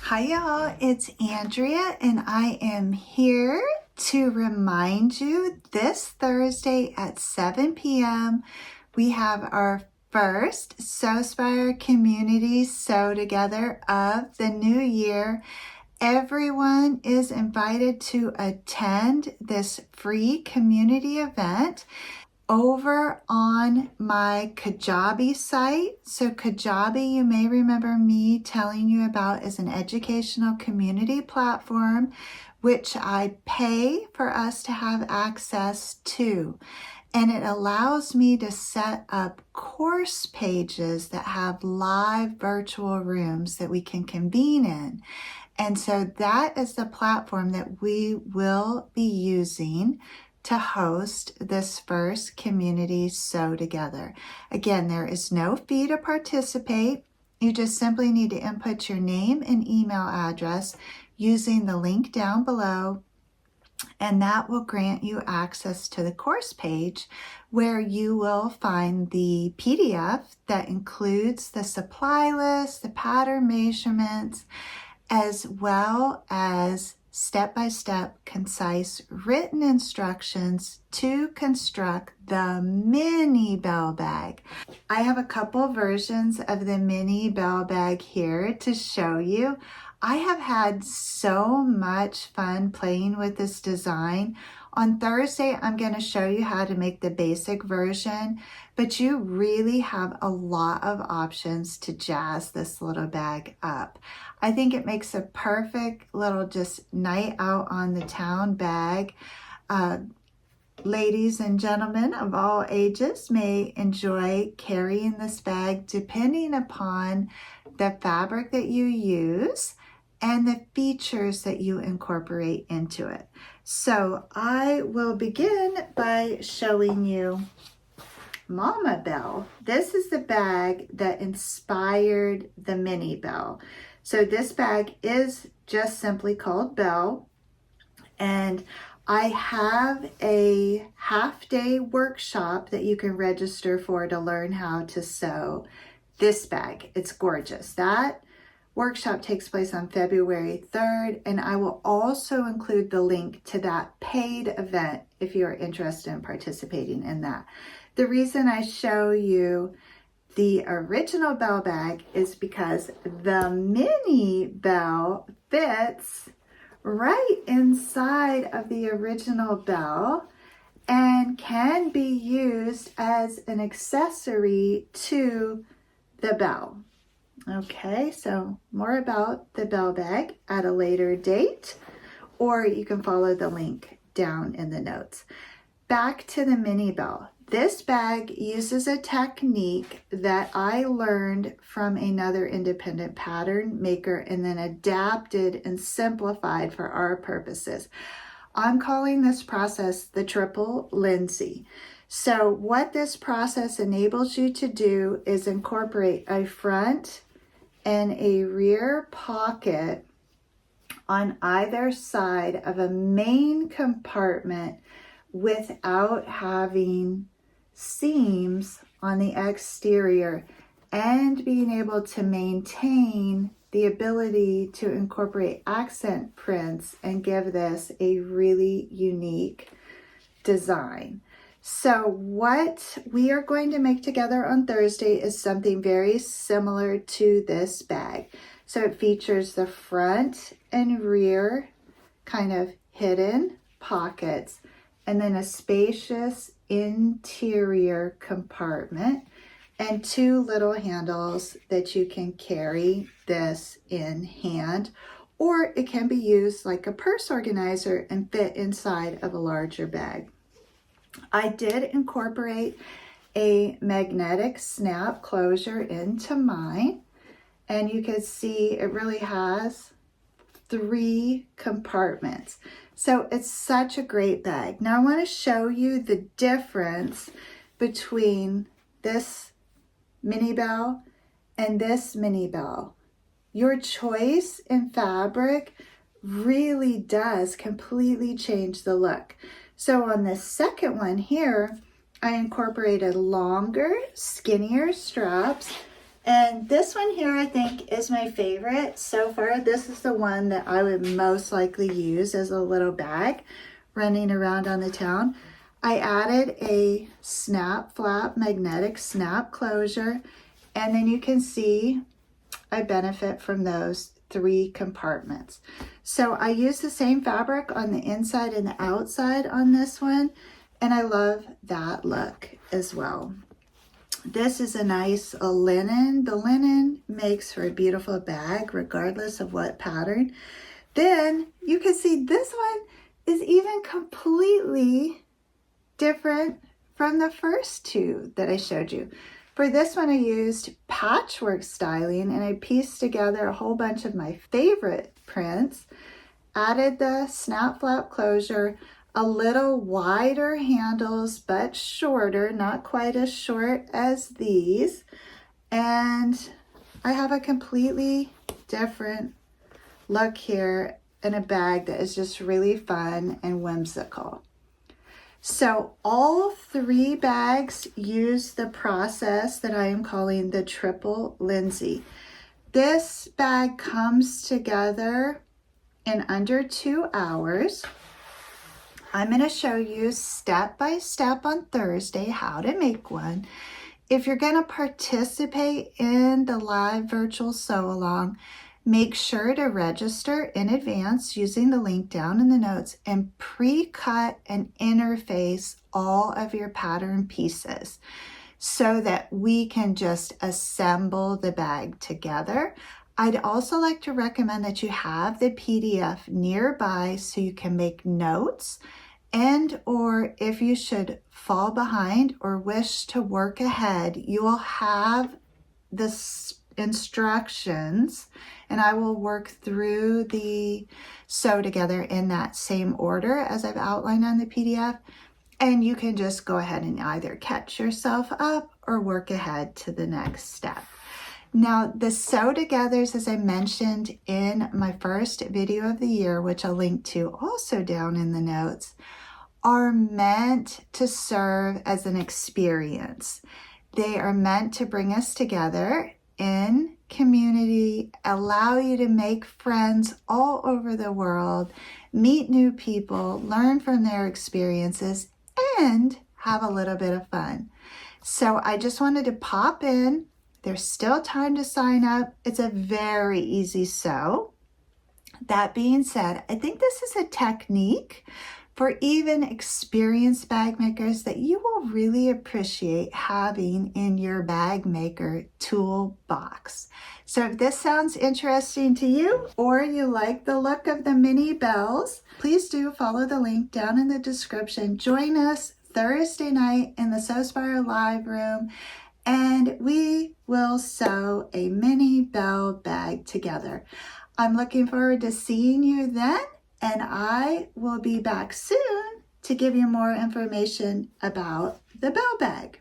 Hi y'all, it's Andrea and I am here to remind you this Thursday at 7 p.m. we have our first Sewspire community sew together of the new year. Everyone is invited to attend this free community event over on my Kajabi site. So Kajabi, you may remember me telling you about, is an educational community platform which I pay for us to have access to. And it allows me to set up course pages that have live virtual rooms that we can convene in. And so that is the platform that we will be using to host this first community sew together. Again, there is no fee to participate. You just simply need to input your name and email address using the link down below, and that will grant you access to the course page where you will find the PDF that includes the supply list, the pattern measurements, as well as step-by-step, concise written instructions to construct the Mini Belle Bag. I have a couple versions of the Mini Belle Bag here to show you. I have had so much fun playing with this design. On Thursday, I'm going to show you how to make the basic version, but you really have a lot of options to jazz this little bag up. I think it makes a perfect little just night out on the town bag. Ladies and gentlemen of all ages may enjoy carrying this bag depending upon the fabric that you use and the features that you incorporate into it. So I will begin by showing you Mama Belle. This is the bag that inspired the Mini Belle. So this bag is just simply called Belle, and I have a half-day workshop that you can register for to learn how to sew this bag. It's gorgeous. That workshop takes place on February 3rd, and I will also include the link to that paid event if you are interested in participating in that. The reason I show you the original Belle bag is because the Mini Belle fits right inside of the original Belle and can be used as an accessory to the Belle. Okay, so more about the Belle bag at a later date, or you can follow the link down in the notes. Back to the Mini Belle. This bag uses a technique that I learned from another independent pattern maker and then adapted and simplified for our purposes. I'm calling this process the triple Lindsay. So what this process enables you to do is incorporate a front and a rear pocket on either side of a main compartment without having seams on the exterior, and being able to maintain the ability to incorporate accent prints and give this a really unique design. So what we are going to make together on Thursday is something very similar to this bag. So it features the front and rear kind of hidden pockets, and then a spacious interior compartment and two little handles that you can carry this in hand, or it can be used like a purse organizer and fit inside of a larger bag. I did incorporate a magnetic snap closure into mine, and you can see it really has 3 compartments. So it's such a great bag. Now I want to show you the difference between this Mini Belle and this Mini Belle. Your choice in fabric really does completely change the look. So on the second one here, I incorporated longer, skinnier straps And this one here I think is my favorite so far. This is the one that I would most likely use as a little bag running around on the town. I added a snap flap, magnetic snap closure, and then you can see I benefit from those 3 compartments. So I use the same fabric on the inside and the outside on this one, and I love that look as well. This is a nice linen. The linen makes for a beautiful bag regardless of what pattern. Then you can see this one is even completely different from the first 2 that I showed you. For this one I used patchwork styling, and I pieced together a whole bunch of my favorite prints, added the snap flap closure, a little wider handles but shorter, not quite as short as these, and I have a completely different look here in a bag that is just really fun and whimsical. So all 3 bags use the process that I am calling the triple Lindsay. This bag comes together in under 2 hours. I'm going to show you step by step on Thursday how to make one. If you're going to participate in the live virtual sew along, make sure to register in advance using the link down in the notes and pre-cut and interface all of your pattern pieces so that we can just assemble the bag together. I'd also like to recommend that you have the PDF nearby so you can make notes, and or if you should fall behind or wish to work ahead, you will have the instructions, and I will work through the sew together in that same order as I've outlined on the PDF, and you can just go ahead and either catch yourself up or work ahead to the next step. Now, the sew togethers, as I mentioned in my first video of the year, which I'll link to also down in the notes, are meant to serve as an experience. They are meant to bring us together in community, allow you to make friends all over the world, meet new people, learn from their experiences, and have a little bit of fun. So I just wanted to pop in. There's still time to sign up. It's a very easy sew. That being said, I think this is a technique for even experienced bag makers that you will really appreciate having in your bag maker toolbox. So if this sounds interesting to you, or you like the look of the mini bells, please do follow the link down in the description. Join us Thursday night in the Sewspire live room, and we will sew a mini bell bag together. I'm looking forward to seeing you then, and I will be back soon to give you more information about the bell bag.